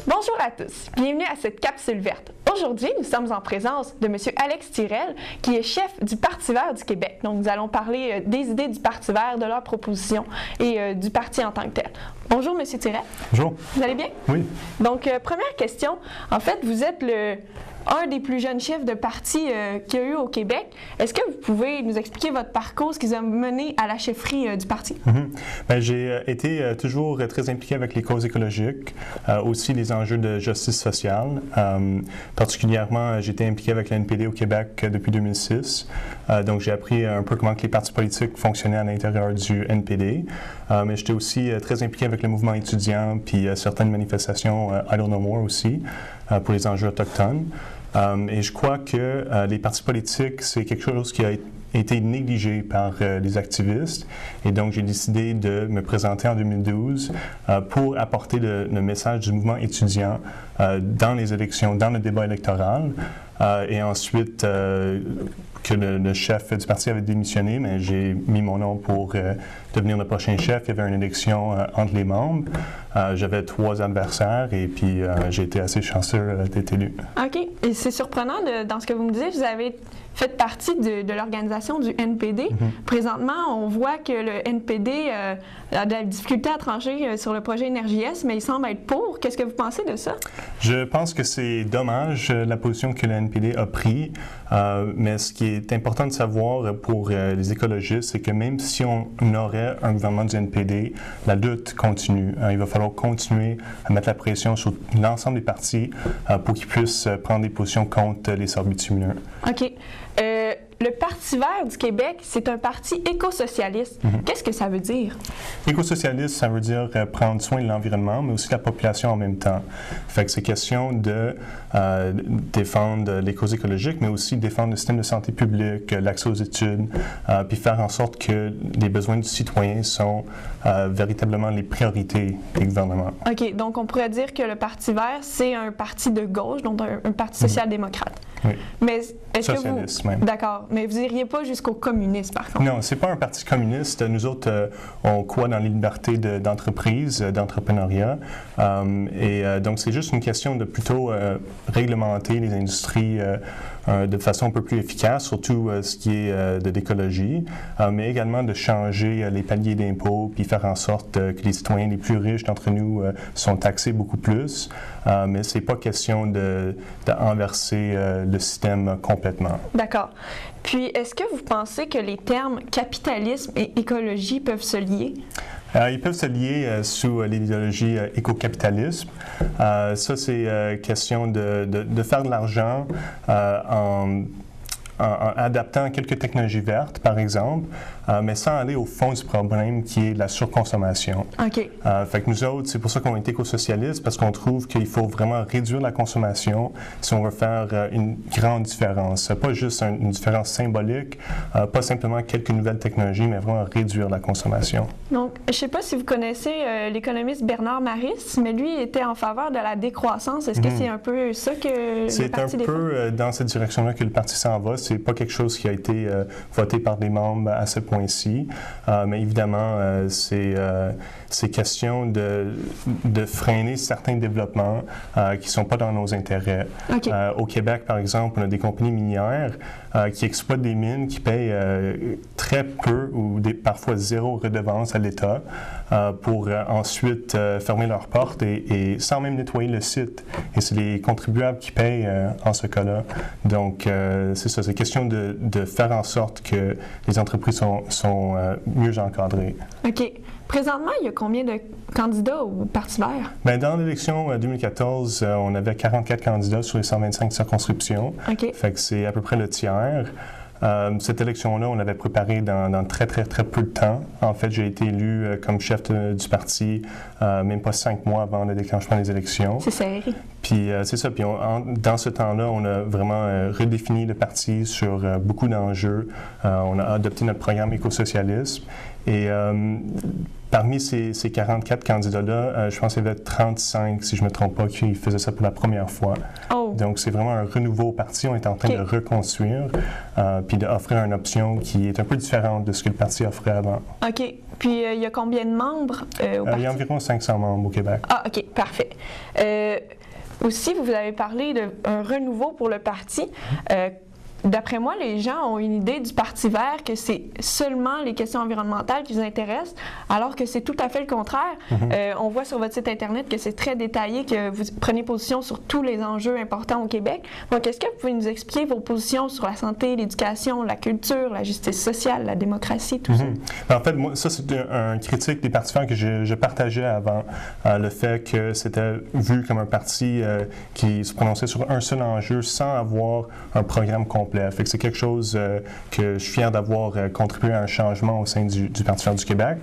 Bonjour à tous, bienvenue à cette capsule verte. Aujourd'hui, nous sommes en présence de M. Alex Tirel, qui est chef du Parti vert du Québec. Donc, nous allons parler des idées du Parti vert, de leurs propositions et du parti en tant que tel. Bonjour, M. Tirel. Bonjour. Vous allez bien? Oui. Donc, première question. En fait, vous êtes un des plus jeunes chefs de parti qu'il y a eu au Québec. Est-ce que vous pouvez nous expliquer votre parcours, ce qui vous a mené à la chefferie du parti? J'ai été toujours très impliqué avec les causes écologiques, aussi les enjeux de justice sociale. Particulièrement, j'étais impliqué avec la NPD au Québec depuis 2006. Donc, j'ai appris un peu comment que les partis politiques fonctionnaient à l'intérieur du NPD. Mais j'étais aussi très impliqué avec le mouvement étudiant, puis certaines manifestations Idle No More aussi, pour les enjeux autochtones. Et je crois que les partis politiques, c'est quelque chose qui a été négligé par les activistes. Et donc, j'ai décidé de me présenter en 2012 pour apporter le message du mouvement étudiant dans les élections, dans le débat électoral. Et ensuite, que le chef du parti avait démissionné, mais j'ai mis mon nom pour devenir le prochain chef. Il y avait une élection entre les membres. J'avais 3 adversaires et puis j'ai été assez chanceux d'être élu. OK. Et c'est surprenant, dans ce que vous me disiez, vous avez fait partie de l'organisation du NPD. Présentement, on voit que le NPD a de la difficulté à trancher sur le projet Énergie-Est, mais il semble être pour. Qu'est-ce que vous pensez de ça? Je pense que c'est dommage la position que le NPD a prise, mais ce qui est important de savoir pour les écologistes, c'est que même si on aurait un gouvernement du NPD, la lutte continue. Il va falloir continuer à mettre la pression sur l'ensemble des partis pour qu'ils puissent prendre des positions contre les sorts bitumineux. OK. Le Parti vert du Québec, c'est un parti éco-socialiste. Qu'est-ce que ça veut dire? Éco-socialiste, ça veut dire prendre soin de l'environnement, mais aussi de la population en même temps. Fait que c'est question de défendre les causes écologiques, mais aussi défendre le système de santé publique, l'accès aux études, puis faire en sorte que les besoins du citoyen sont véritablement les priorités des gouvernements. OK. Donc, on pourrait dire que le Parti vert, c'est un parti de gauche, donc un parti social-démocrate. Oui. Mais est-ce socialiste, que vous... même. D'accord. Mais vous n'iriez pas jusqu'au communisme, par contre? Non, c'est pas un parti communiste. Nous autres, on croit dans les libertés d'entreprise, d'entrepreneuriat. Donc, c'est juste une question de plutôt réglementer les industries de façon un peu plus efficace, surtout ce qui est de l'écologie, mais également de changer les paliers d'impôts puis faire en sorte que les citoyens les plus riches d'entre nous sont taxés beaucoup plus. Mais c'est pas question de renverser le système complètement. D'accord. Puis, est-ce que vous pensez que les termes capitalisme et écologie peuvent se lier? Ils peuvent se lier sous l'idéologie éco-capitalisme. Ça, c'est question de faire de l'argent en adaptant quelques technologies vertes, par exemple, mais sans aller au fond du problème qui est la surconsommation. OK. Fait que nous autres, c'est pour ça qu'on est éco-socialistes, parce qu'on trouve qu'il faut vraiment réduire la consommation si on veut faire une grande différence. Pas juste une différence symbolique, pas simplement quelques nouvelles technologies, mais vraiment réduire la consommation. Donc, je ne sais pas si vous connaissez l'économiste Bernard Maris, mais lui était en faveur de la décroissance. Est-ce que c'est un peu ça que le parti défend? C'est un peu dans cette direction-là que le parti s'en va. C'est pas quelque chose qui a été voté par des membres à ce point-ci, mais évidemment, c'est question de freiner certains développements qui ne sont pas dans nos intérêts. Okay. Au Québec, par exemple, on a des compagnies minières qui exploitent des mines qui payent très peu ou parfois zéro redevance à l'État pour ensuite fermer leurs portes et sans même nettoyer le site. Et c'est les contribuables qui payent en ce cas-là. Donc, c'est ça, c'est question de faire en sorte que les entreprises sont mieux encadrées. OK. Présentement, il y a combien de candidats au Parti vert? Bien, dans l'élection 2014, on avait 44 candidats sur les 125 circonscriptions. OK. Fait que c'est à peu près le tiers. Cette élection-là, on l'avait préparée dans très peu de temps. En fait, j'ai été élu comme chef du parti même pas 5 mois avant le déclenchement des élections. C'est serré. Puis c'est ça. Puis dans ce temps-là, on a vraiment redéfini le parti sur beaucoup d'enjeux. On a adopté notre programme éco-socialisme. Et parmi ces 44 candidats-là, je pense qu'il y avait 35, si je ne me trompe pas, qui faisaient ça pour la première fois. Oh! Donc, c'est vraiment un renouveau au parti. On est en train de reconstruire puis d'offrir une option qui est un peu différente de ce que le parti offrait avant. OK. Puis, il y a combien de membres au parti? Il y a environ 500 membres au Québec. Ah, OK. Parfait. Aussi, vous avez parlé d'un renouveau pour le parti. D'après moi, les gens ont une idée du Parti vert que c'est seulement les questions environnementales qui vous intéressent, alors que c'est tout à fait le contraire. On voit sur votre site Internet que c'est très détaillé, que vous prenez position sur tous les enjeux importants au Québec. Donc, est-ce que vous pouvez nous expliquer vos positions sur la santé, l'éducation, la culture, la justice sociale, la démocratie, tout ça? En fait, moi, ça, c'est un critique des partis verts que je partageais avant, le fait que c'était vu comme un parti qui se prononçait sur un seul enjeu sans avoir un programme complet. Fait que c'est quelque chose que je suis fier d'avoir contribué à un changement au sein du Parti vert du Québec.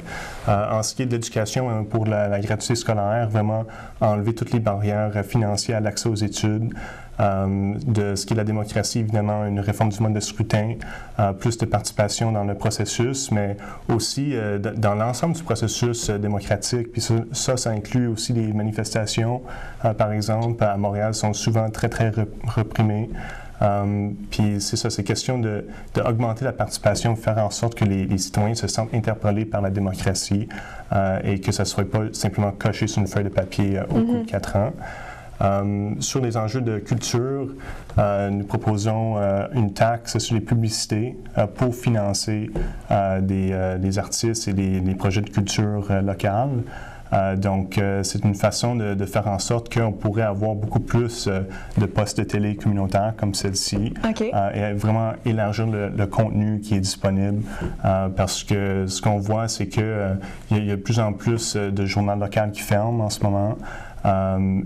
En ce qui est de l'éducation, pour la gratuité scolaire, vraiment enlever toutes les barrières financières à l'accès aux études. De ce qui est la démocratie, évidemment, une réforme du mode de scrutin, plus de participation dans le processus, mais aussi dans l'ensemble du processus démocratique. Puis ça inclut aussi des manifestations, par exemple, à Montréal, sont souvent très, très reprimées. Puis c'est ça, c'est question d'augmenter la participation, de faire en sorte que les citoyens se sentent interpellés par la démocratie et que ça ne soit pas simplement coché sur une feuille de papier au cours de 4 ans. Sur les enjeux de culture, nous proposons une taxe sur les publicités pour financer des artistes et des projets de culture locale. Donc, c'est une façon de faire en sorte qu'on pourrait avoir beaucoup plus de postes de télé communautaires comme celle-ci et vraiment élargir le contenu qui est disponible parce que ce qu'on voit, c'est qu'il y a de plus en plus de journaux locaux qui ferment en ce moment.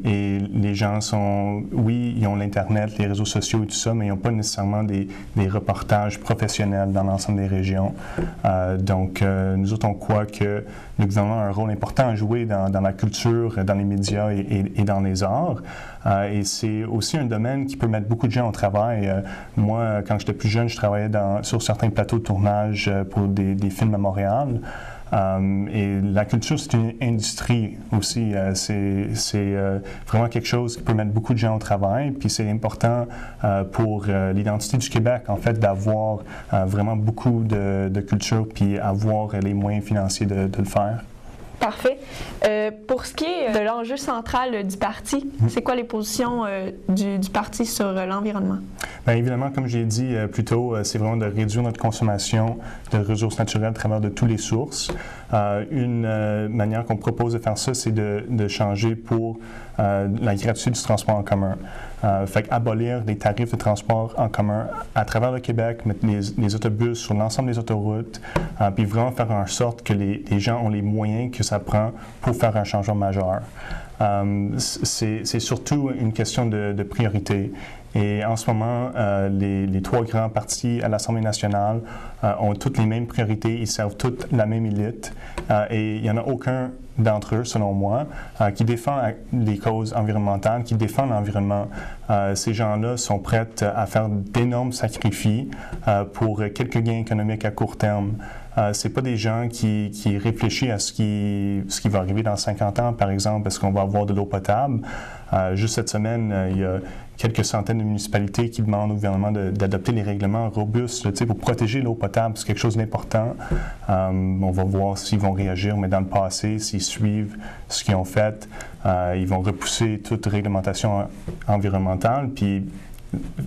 Et les gens ils ont l'Internet, les réseaux sociaux et tout ça, mais ils n'ont pas nécessairement des reportages professionnels dans l'ensemble des régions. Donc, nous autres, on croit que le gouvernement a un rôle important à jouer dans la culture, dans les médias et dans les arts. Et c'est aussi un domaine qui peut mettre beaucoup de gens au travail. Moi, quand j'étais plus jeune, je travaillais sur certains plateaux de tournage pour des films à Montréal. Et la culture, c'est une industrie aussi. C'est vraiment quelque chose qui peut mettre beaucoup de gens au travail. Puis c'est important pour l'identité du Québec, en fait, d'avoir vraiment beaucoup de culture puis avoir les moyens financiers de le faire. Parfait. Pour ce qui est de l'enjeu central du parti, c'est quoi les positions du parti sur l'environnement? Bien évidemment, comme j'ai dit plus tôt, c'est vraiment de réduire notre consommation de ressources naturelles à travers de toutes les sources. Une manière qu'on propose de faire ça, c'est de changer pour la gratuité du transport en commun. Fait abolir les tarifs de transport en commun à travers le Québec, mettre les autobus sur l'ensemble des autoroutes, puis vraiment faire en sorte que les gens ont les moyens que ça prend pour faire un changement majeur. C'est surtout une question de priorité. Et en ce moment, les 3 grands partis à l'Assemblée nationale ont toutes les mêmes priorités, ils servent toute la même élite et il n'y en a aucun d'entre eux, selon moi, qui défend les causes environnementales, qui défend l'environnement. Ces gens-là sont prêts à faire d'énormes sacrifices pour quelques gains économiques à court terme. C'est pas des gens qui réfléchissent à ce qui va arriver dans 50 ans, par exemple, est-ce qu'on va avoir de l'eau potable? Juste cette semaine, il y a quelques centaines de municipalités qui demandent au gouvernement d'adopter des règlements robustes pour protéger l'eau potable. C'est quelque chose d'important. On va voir s'ils vont réagir, mais dans le passé, s'ils suivent ce qu'ils ont fait, ils vont repousser toute réglementation environnementale. Puis,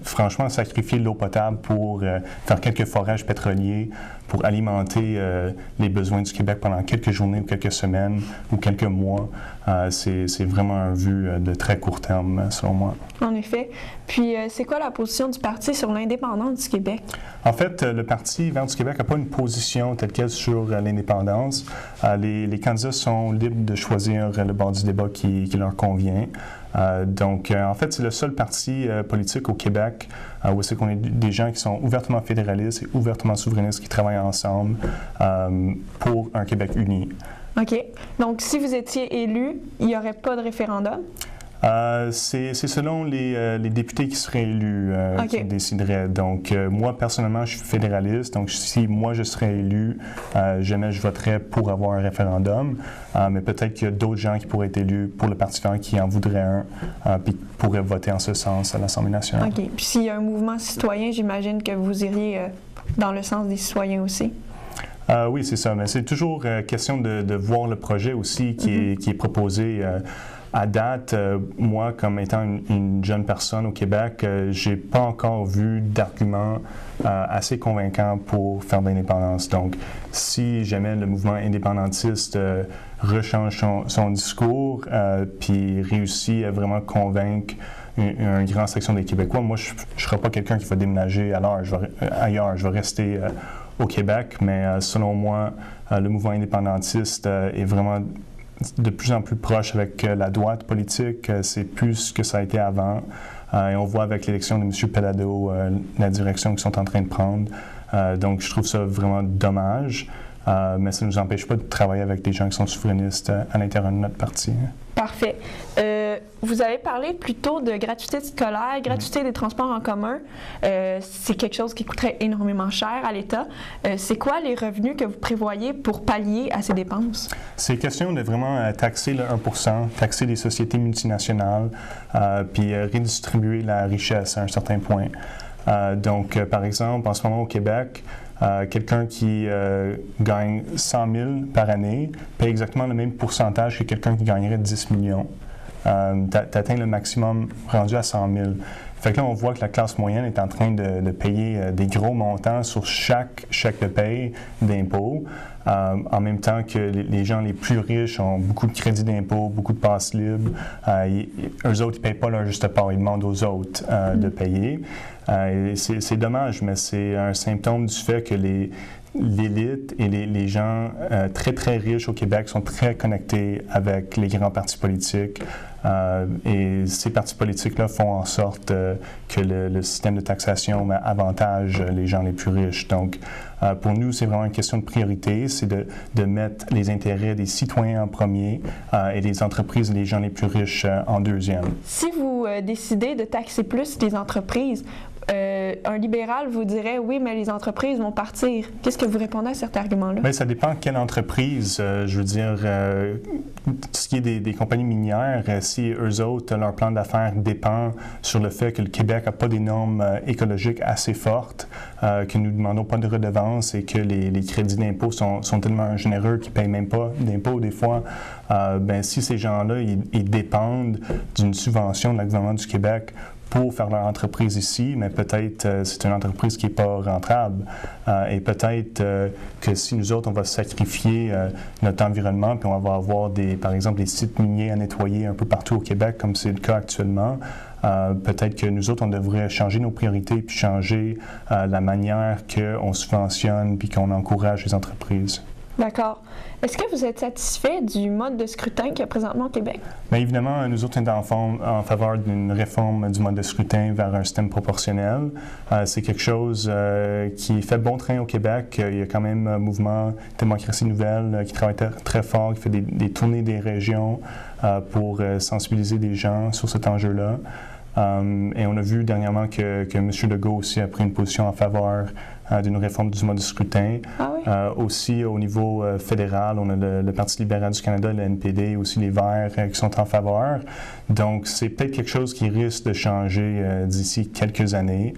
franchement, sacrifier l'eau potable pour faire quelques forages pétroliers, pour alimenter les besoins du Québec pendant quelques journées ou quelques semaines ou quelques mois, c'est vraiment un vue de très court terme, selon moi. En effet. Puis, c'est quoi la position du parti sur l'indépendance du Québec? En fait, le Parti vert du Québec n'a pas une position telle quelle sur l'indépendance. Les candidats sont libres de choisir le bord du débat qui leur convient. Donc, en fait, c'est le seul parti politique au Québec où c'est qu'on est des gens qui sont ouvertement fédéralistes et ouvertement souverainistes qui travaillent ensemble pour un Québec uni. OK. Donc, si vous étiez élu, il n'y aurait pas de référendum? C'est selon les députés qui seraient élus qui décideraient. Donc, moi, personnellement, je suis fédéraliste. Donc, si moi, je serais élu, jamais je voterais pour avoir un référendum. Mais peut-être qu'il y a d'autres gens qui pourraient être élus pour le Parti vert qui en voudraient un, puis qui pourraient voter en ce sens à l'Assemblée nationale. OK. Puis s'il y a un mouvement citoyen, j'imagine que vous iriez dans le sens des citoyens aussi. Oui, c'est ça. Mais c'est toujours question de voir le projet aussi qui est proposé. À date, moi, comme étant une jeune personne au Québec, j'ai pas encore vu d'arguments assez convaincants pour faire de l'indépendance. Donc, si jamais le mouvement indépendantiste rechange son discours puis réussit à vraiment convaincre une grande section des Québécois, moi, je ne serai pas quelqu'un qui va déménager ailleurs. Je vais rester au Québec, mais selon moi, le mouvement indépendantiste est vraiment de plus en plus proche avec la droite politique. C'est plus ce que ça a été avant. Et on voit avec l'élection de M. Pellado la direction qu'ils sont en train de prendre. Donc, je trouve ça vraiment dommage. Mais ça ne nous empêche pas de travailler avec des gens qui sont souverainistes à l'intérieur de notre parti. Parfait. Vous avez parlé plus tôt de gratuité scolaire, gratuité des transports en commun. C'est quelque chose qui coûterait énormément cher à l'État. C'est quoi les revenus que vous prévoyez pour pallier à ces dépenses? C'est question de vraiment taxer le 1%, taxer les sociétés multinationales, puis redistribuer la richesse à un certain point. Donc, par exemple, en ce moment au Québec, quelqu'un qui gagne 100 000 par année paie exactement le même pourcentage que quelqu'un qui gagnerait 10 millions. Tu atteins le maximum rendu à 100 000. Fait que là, on voit que la classe moyenne est en train de payer des gros montants sur chaque chèque de paye d'impôts, en même temps que les gens les plus riches ont beaucoup de crédits d'impôts, beaucoup de passes libres. Eux autres, ils ne payent pas leur juste part, ils demandent aux autres de payer. C'est dommage, mais c'est un symptôme du fait que l'élite et les gens très, très riches au Québec sont très connectés avec les grands partis politiques. Et ces partis politiques-là font en sorte que le système de taxation avantage les gens les plus riches. Donc, pour nous, c'est vraiment une question de priorité, c'est de mettre les intérêts des citoyens en premier et les entreprises et les gens les plus riches en deuxième. Si vous décidez de taxer plus les entreprises, un libéral vous dirait « oui, mais les entreprises vont partir ». Qu'est-ce que vous répondez à cet argument-là? Bien, ça dépend quelle entreprise. Je veux dire, ce qui est des compagnies minières, si eux autres, leur plan d'affaires dépend sur le fait que le Québec n'a pas des normes écologiques assez fortes, que nous ne demandons pas de redevances et que les crédits d'impôt sont tellement généreux qu'ils ne payent même pas d'impôts des fois, bien, si ces gens-là, ils dépendent d'une subvention de la gouvernement du Québec pour faire leur entreprise ici, mais peut-être c'est une entreprise qui n'est pas rentable. Et peut-être que si nous autres, on va sacrifier notre environnement, puis on va avoir, par exemple, des sites miniers à nettoyer un peu partout au Québec, comme c'est le cas actuellement, peut-être que nous autres, on devrait changer nos priorités, puis changer la manière qu'on subventionne, puis qu'on encourage les entreprises. D'accord. Est-ce que vous êtes satisfait du mode de scrutin qu'il y a présentement au Québec? Bien évidemment, nous autres, on est en faveur d'une réforme du mode de scrutin vers un système proportionnel. C'est quelque chose qui fait bon train au Québec. Il y a quand même un mouvement Démocratie Nouvelle qui travaille très fort, qui fait des tournées des régions pour sensibiliser des gens sur cet enjeu-là. Et on a vu dernièrement que M. Legault aussi a pris une position en faveur d'une réforme du mode de scrutin. Ah oui? Aussi, au niveau fédéral, on a le Parti libéral du Canada, le NPD, aussi les Verts qui sont en faveur. Donc, c'est peut-être quelque chose qui risque de changer d'ici quelques années,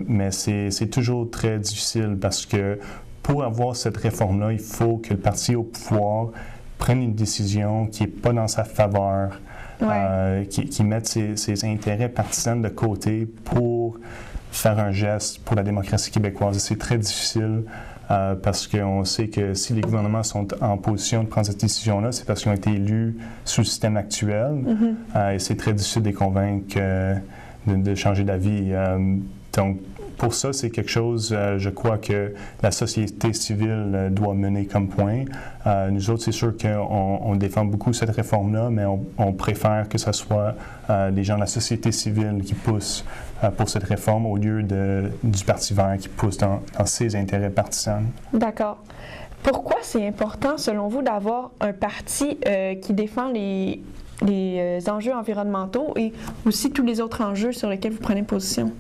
mais c'est toujours très difficile parce que pour avoir cette réforme-là, il faut que le parti au pouvoir prenne une décision qui n'est pas dans sa faveur. Ouais. Qui mettent ses intérêts partisans de côté pour faire un geste pour la démocratie québécoise. C'est très difficile parce qu'on sait que si les gouvernements sont en position de prendre cette décision-là, c'est parce qu'ils ont été élus sous le système actuel. Et c'est très difficile de les convaincre de changer d'avis. Donc, pour ça, c'est quelque chose, je crois, que la société civile doit mener comme point. Nous autres, c'est sûr qu'on défend beaucoup cette réforme-là, mais on préfère que ce soit les gens de la société civile qui poussent pour cette réforme au lieu du Parti vert qui pousse dans ses intérêts partisans. D'accord. Pourquoi c'est important, selon vous, d'avoir un parti qui défend les les enjeux environnementaux et aussi tous les autres enjeux sur lesquels vous prenez position?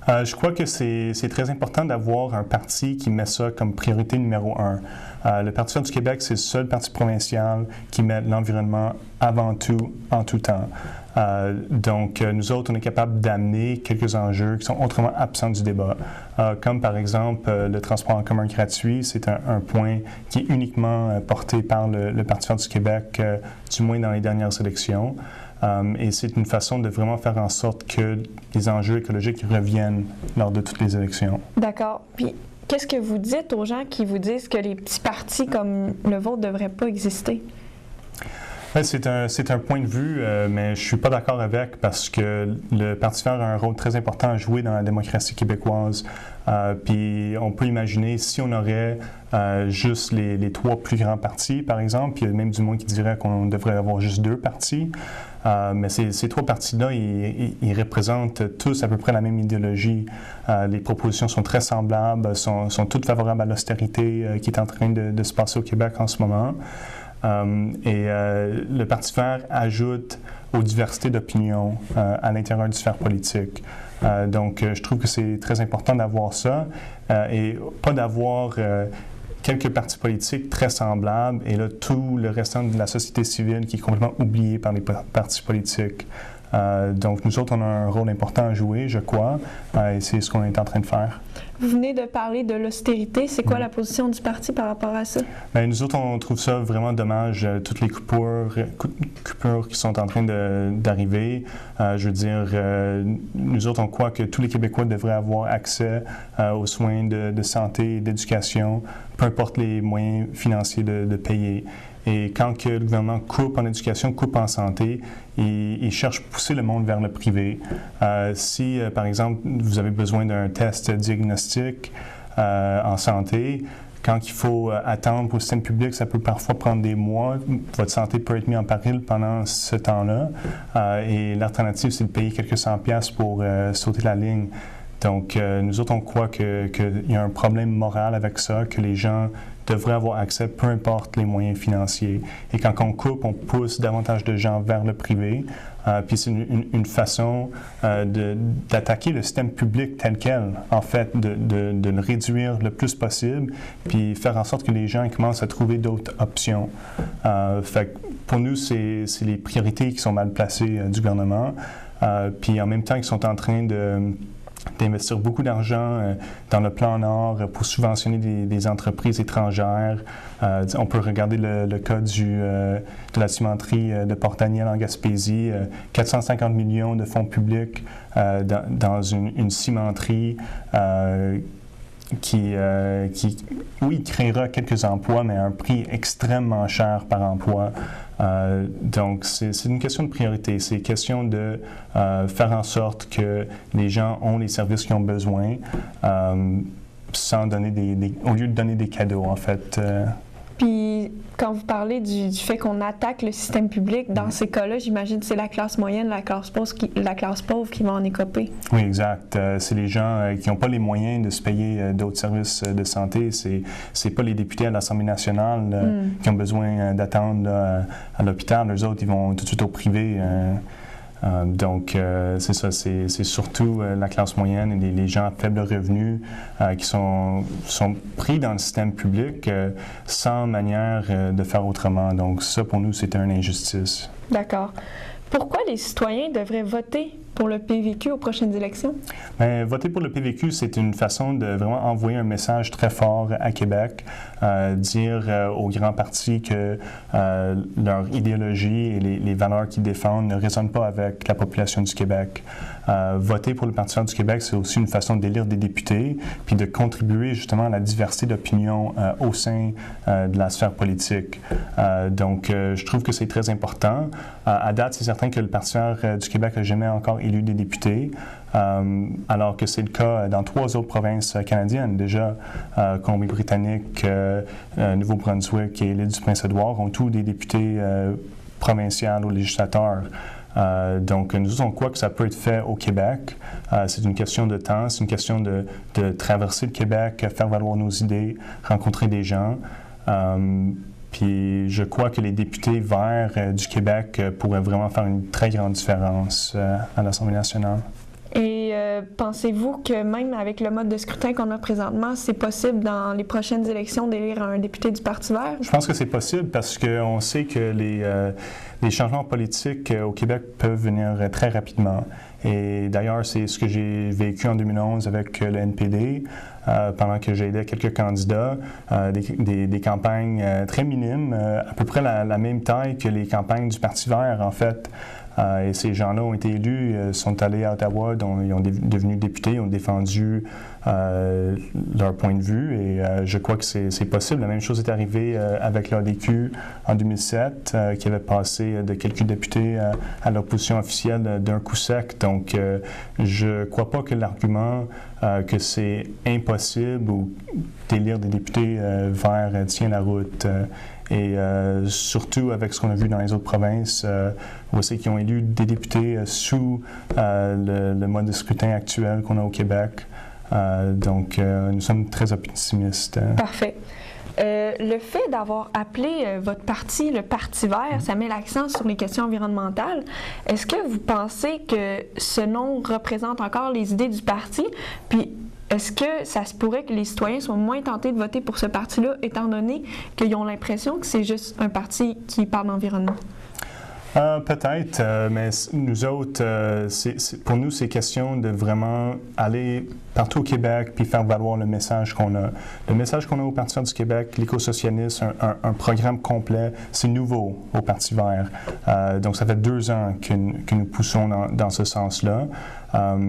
Je crois que c'est très important d'avoir un parti qui met ça comme priorité numéro un. Le Parti vert du Québec, c'est le seul parti provincial qui met l'environnement avant tout, en tout temps. Donc, nous autres, on est capable d'amener quelques enjeux qui sont autrement absents du débat. Comme par exemple, le transport en commun gratuit, c'est un point qui est uniquement porté par le Parti vert du Québec, du moins dans les dernières élections. Et c'est une façon de vraiment faire en sorte que les enjeux écologiques reviennent lors de toutes les élections. D'accord. Puis, qu'est-ce que vous dites aux gens qui vous disent que les petits partis comme le vôtre ne devraient pas exister? C'est un point de vue, mais je ne suis pas d'accord avec parce que le Parti vert a un rôle très important à jouer dans la démocratie québécoise. Puis on peut imaginer si on aurait juste les 3 plus grands partis, par exemple, puis il y a même du monde qui dirait qu'on devrait avoir juste 2 partis. Mais ces 3 partis-là, ils représentent tous à peu près la même idéologie. Les propositions sont très semblables, sont toutes favorables à l'austérité qui est en train de se passer au Québec en ce moment. Le Parti vert ajoute aux diversités d'opinions à l'intérieur du sphère politique. Donc, je trouve que c'est très important d'avoir ça et pas d'avoir quelques partis politiques très semblables et là, tout le restant de la société civile qui est complètement oublié par les partis politiques. Donc, nous autres, on a un rôle important à jouer, je crois, et c'est ce qu'on est en train de faire. Vous venez de parler de l'austérité. C'est quoi la position du parti par rapport à ça? Bien, nous autres, on trouve ça vraiment dommage, toutes les coupures qui sont en train d'arriver. Je veux dire, nous autres, on croit que tous les Québécois devraient avoir accès aux soins de santé et d'éducation, peu importe les moyens financiers de payer. Et quand que le gouvernement coupe en éducation, coupe en santé, il cherche à pousser le monde vers le privé. Si, par exemple, vous avez besoin d'un test diagnostic en santé, quand il faut attendre pour le système public, ça peut parfois prendre des mois. Votre santé peut être mise en péril pendant ce temps-là. Et l'alternative, c'est de payer quelques cent piastres pour sauter la ligne. Donc, nous autres, on croit qu'il y a un problème moral avec ça, que les gens devraient avoir accès, peu importe les moyens financiers. Et quand on coupe, on pousse davantage de gens vers le privé. Puis c'est une façon d'attaquer le système public tel quel, en fait, de le réduire le plus possible, puis faire en sorte que les gens commencent à trouver d'autres options. Fait que pour nous, c'est les priorités qui sont mal placées du gouvernement. Puis en même temps, ils sont en train d'investir beaucoup d'argent dans le plan Nord pour subventionner des entreprises étrangères. On peut regarder le cas de la cimenterie de Port-Daniel en Gaspésie, 450 millions de fonds publics dans une cimenterie qui créera quelques emplois, mais à un prix extrêmement cher par emploi. Donc, c'est une question de priorité. C'est une question de faire en sorte que les gens ont les services qu'ils ont besoin sans donner au lieu de donner des cadeaux, en fait. Puis, quand vous parlez du fait qu'on attaque le système public, dans ces cas-là, j'imagine que c'est la classe moyenne, la classe pauvre qui va en écoper. Oui, exact. C'est les gens qui n'ont pas les moyens de se payer d'autres services de santé. C'est pas les députés à l'Assemblée nationale qui ont besoin d'attendre à l'hôpital. Eux autres, ils vont tout de suite au privé. Donc, c'est ça, c'est surtout la classe moyenne et les gens à faible revenu qui sont pris dans le système public sans manière de faire autrement. Donc, ça, pour nous, c'est une injustice. D'accord. Pourquoi les citoyens devraient voter pour le PVQ aux prochaines élections? Bien, voter pour le PVQ, c'est une façon de vraiment envoyer un message très fort à Québec, dire aux grands partis que leur idéologie et les valeurs qu'ils défendent ne résonnent pas avec la population du Québec. Voter pour le Parti vert du Québec, c'est aussi une façon d'élire des députés puis de contribuer justement à la diversité d'opinions au sein de la sphère politique. Donc, je trouve que c'est très important. À date, c'est certain que le Parti vert du Québec n'a jamais encore élu des députés, alors que c'est le cas dans 3 autres provinces canadiennes. Déjà, Colombie-Britannique, Nouveau-Brunswick et l'île du Prince-Édouard ont tous des députés provinciaux ou législateurs. Donc, nous, on croit que ça peut être fait au Québec. C'est une question de temps, c'est une question de traverser le Québec, faire valoir nos idées, rencontrer des gens. Puis je crois que les députés verts du Québec pourraient vraiment faire une très grande différence à l'Assemblée nationale. Et pensez-vous que même avec le mode de scrutin qu'on a présentement, c'est possible dans les prochaines élections d'élire un député du Parti vert? Je pense que c'est possible parce qu'on sait que les changements politiques au Québec peuvent venir très rapidement. Et d'ailleurs, c'est ce que j'ai vécu en 2011 avec le NPD, pendant que j'aidais quelques candidats, des campagnes très minimes, à peu près la même taille que les campagnes du Parti vert, en fait. Et ces gens-là ont été élus, sont allés à Ottawa, dont ils ont devenu députés, ont défendu leur point de vue et je crois que c'est possible. La même chose est arrivée avec l'ADQ en 2007, qui avait passé de quelques députés à l'opposition officielle d'un coup sec. Donc, je ne crois pas que l'argument que c'est impossible ou d'élire des députés verts tient la route. Et surtout avec ce qu'on a vu dans les autres provinces, aussi qui ont élu des députés sous le mode de scrutin actuel qu'on a au Québec. Donc, nous sommes très optimistes. Parfait. Le fait d'avoir appelé votre parti le Parti vert, ça met l'accent sur les questions environnementales. Est-ce que vous pensez que ce nom représente encore les idées du parti? Puis, est-ce que ça se pourrait que les citoyens soient moins tentés de voter pour ce parti-là, étant donné qu'ils ont l'impression que c'est juste un parti qui parle d'environnement? Peut-être, mais nous autres, pour nous, c'est question de vraiment aller partout au Québec puis faire valoir le message qu'on a. Le message qu'on a au Parti vert du Québec, l'écosocialisme, un programme complet, c'est nouveau au Parti vert. Donc, ça fait 2 ans que nous poussons dans ce sens-là.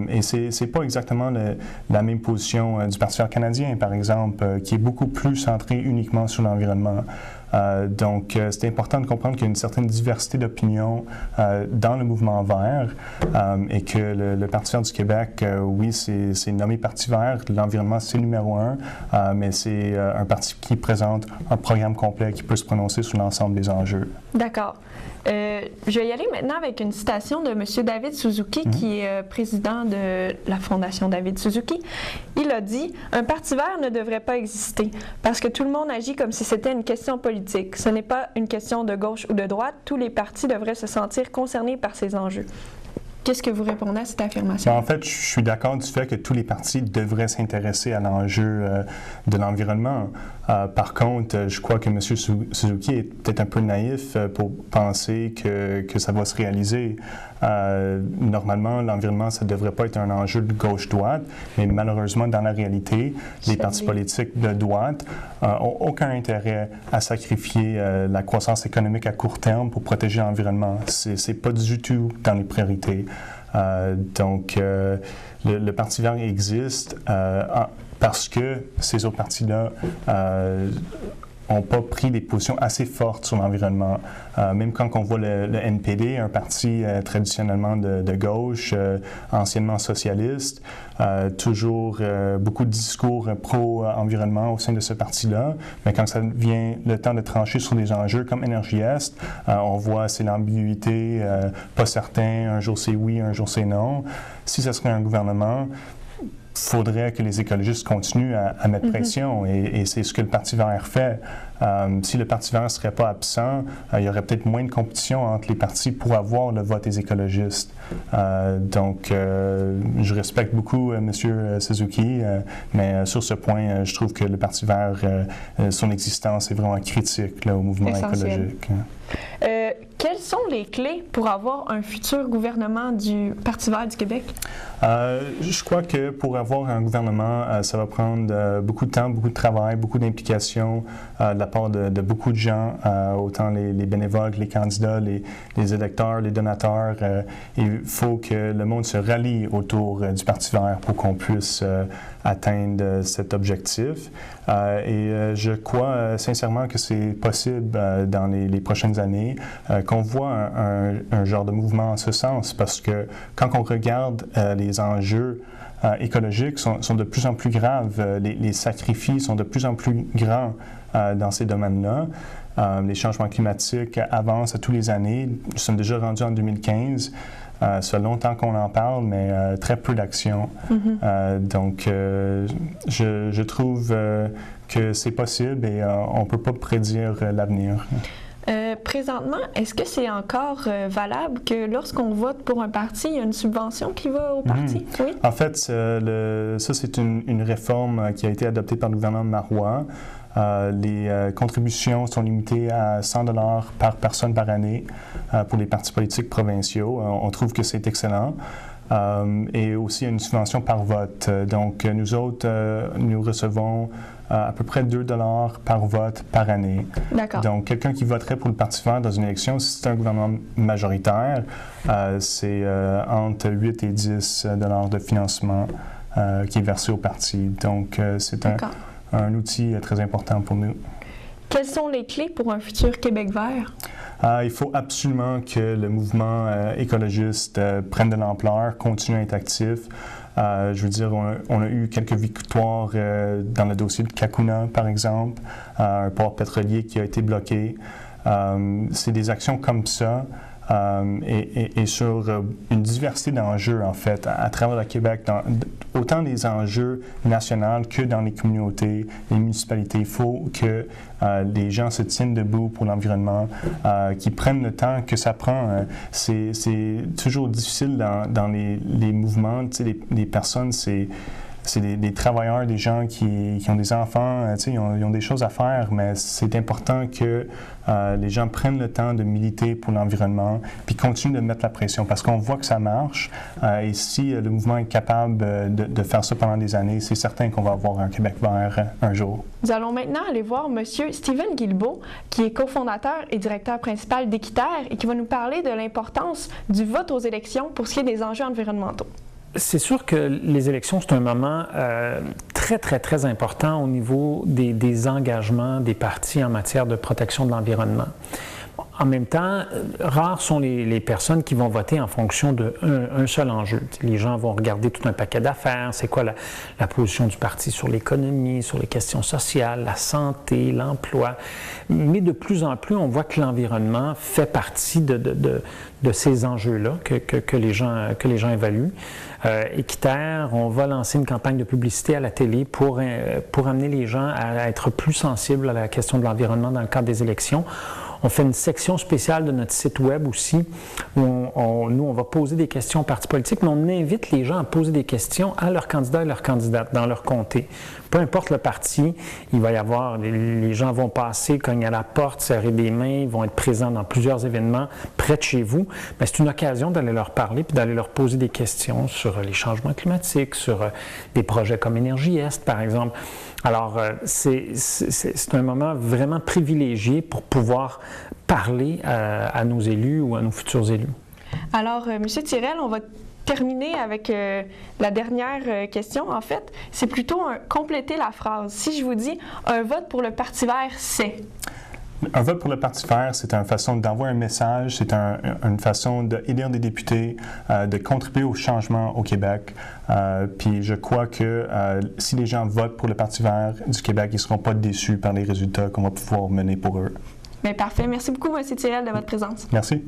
Et c'est pas exactement la même position du Parti vert canadien, par exemple, qui est beaucoup plus centré uniquement sur l'environnement. Donc, c'est important de comprendre qu'il y a une certaine diversité d'opinions dans le mouvement vert et que le Parti vert du Québec, oui, c'est nommé Parti vert, l'environnement, c'est numéro 1, mais c'est un parti qui présente un programme complet qui peut se prononcer sur l'ensemble des enjeux. D'accord. Je vais y aller maintenant avec une citation de M. David Suzuki, qui est président de la Fondation David Suzuki. Il a dit « Un parti vert ne devrait pas exister parce que tout le monde agit comme si c'était une question politique. Ce n'est pas une question de gauche ou de droite. Tous les partis devraient se sentir concernés par ces enjeux. » Qu'est-ce que vous répondez à cette affirmation? En fait, je suis d'accord du fait que tous les partis devraient s'intéresser à l'enjeu de l'environnement. Par contre, je crois que M. Suzuki est peut-être un peu naïf pour penser que ça va se réaliser. Normalement, l'environnement, ça ne devrait pas être un enjeu de gauche-droite, mais malheureusement, dans la réalité, les partis politiques de droite n'ont aucun intérêt à sacrifier la croissance économique à court terme pour protéger l'environnement. C'est pas du tout dans les priorités. Donc, le Parti vert existe parce que ces autres partis-là n'ont pas pris des positions assez fortes sur l'environnement. Même quand on voit le NPD, un parti traditionnellement de gauche, anciennement socialiste, toujours beaucoup de discours pro-environnement au sein de ce parti-là. Mais quand ça vient le temps de trancher sur des enjeux comme Énergie Est, on voit c'est l'ambiguïté, pas certain, un jour c'est oui, un jour c'est non. Si ce serait un gouvernement, il faudrait que les écologistes continuent à mettre pression et c'est ce que le Parti vert fait. Si le Parti vert ne serait pas absent, il y aurait peut-être moins de compétition entre les partis pour avoir le vote des écologistes. Donc, je respecte beaucoup M. Suzuki, mais sur ce point, je trouve que le Parti vert, son existence est vraiment critique là, au mouvement écologique. Quelles sont les clés pour avoir un futur gouvernement du Parti vert du Québec? Je crois que pour avoir un gouvernement, ça va prendre beaucoup de temps, beaucoup de travail, beaucoup d'implications de la part de beaucoup de gens, autant les bénévoles, les candidats, les électeurs, les donateurs. Il faut que le monde se rallie autour du Parti vert pour qu'on puisse atteindre cet objectif. Et je crois sincèrement que c'est possible dans les prochaines années qu'on voit un genre de mouvement en ce sens, parce que quand on regarde les enjeux écologiques sont de plus en plus graves. Les sacrifices sont de plus en plus grands dans ces domaines-là. Les changements climatiques avancent à tous les années. Nous sommes déjà rendus en 2015. Ça fait longtemps qu'on en parle, mais très peu d'action. Donc, je trouve que c'est possible et on ne peut pas prédire l'avenir. Présentement, est-ce que c'est encore valable que lorsqu'on vote pour un parti, il y a une subvention qui va au parti? Oui? En fait, ça, c'est une réforme qui a été adoptée par le gouvernement Marois. Les contributions sont limitées à 100 $ par personne par année pour les partis politiques provinciaux. On trouve que c'est excellent. Et aussi, il y a une subvention par vote. Donc, nous autres, nous recevons à peu près 2 $ par vote par année. D'accord. Donc, quelqu'un qui voterait pour le Parti vert dans une élection, si c'est un gouvernement majoritaire, c'est entre 8 et 10 $ de financement qui est versé au parti. Donc, c'est un outil très important pour nous. Quelles sont les clés pour un futur Québec vert? Il faut absolument que le mouvement écologiste prenne de l'ampleur, continue à être actif. Je veux dire, on a eu quelques victoires dans le dossier de Kakuna, par exemple, un port pétrolier qui a été bloqué. C'est des actions comme ça. Et sur une diversité d'enjeux, en fait, à travers le Québec, autant des enjeux nationaux que dans les communautés, les municipalités. Il faut que les gens se tiennent debout pour l'environnement, qu'ils prennent le temps que ça prend. C'est toujours difficile dans les mouvements. Tu sais, les personnes, c'est des travailleurs, des gens qui ont des enfants, ils ont des choses à faire, mais c'est important que les gens prennent le temps de militer pour l'environnement puis continuent de mettre la pression parce qu'on voit que ça marche. Et si le mouvement est capable de faire ça pendant des années, c'est certain qu'on va avoir un Québec vert un jour. Nous allons maintenant aller voir M. Steven Guilbeault, qui est cofondateur et directeur principal d'Équiterre et qui va nous parler de l'importance du vote aux élections pour ce qui est des enjeux environnementaux. C'est sûr que les élections, c'est un moment très, très, très important au niveau des engagements des partis en matière de protection de l'environnement. En même temps, rares sont les personnes qui vont voter en fonction d'un seul enjeu. Les gens vont regarder tout un paquet d'affaires, c'est quoi la position du parti sur l'économie, sur les questions sociales, la santé, l'emploi. Mais de plus en plus, on voit que l'environnement fait partie de ces enjeux-là que les gens évaluent. Équiterre, on va lancer une campagne de publicité à la télé pour amener les gens à être plus sensibles à la question de l'environnement dans le cadre des élections. On fait une section spéciale de notre site web aussi où nous, on va poser des questions aux partis politiques, mais on invite les gens à poser des questions à leurs candidats et leurs candidates dans leur comté. Peu importe le parti, il va y avoir, les gens vont passer, cogner à la porte, serrer des mains, ils vont être présents dans plusieurs événements près de chez vous. Mais c'est une occasion d'aller leur parler puis d'aller leur poser des questions sur les changements climatiques, sur des projets comme Énergie Est, par exemple. Alors, c'est un moment vraiment privilégié pour pouvoir parler à nos élus ou à nos futurs élus. Alors, M. Thirel, on va terminer avec la dernière question. En fait, c'est plutôt compléter la phrase. Si je vous dis « un vote pour le Parti vert, c'est… » Un vote pour le Parti vert, c'est une façon d'envoyer un message, c'est une façon d'élire des députés, de contribuer au changement au Québec. Puis je crois que si les gens votent pour le Parti vert du Québec, ils ne seront pas déçus par les résultats qu'on va pouvoir mener pour eux. Bien, parfait. Merci beaucoup, M. Thirel, de votre présence. Merci.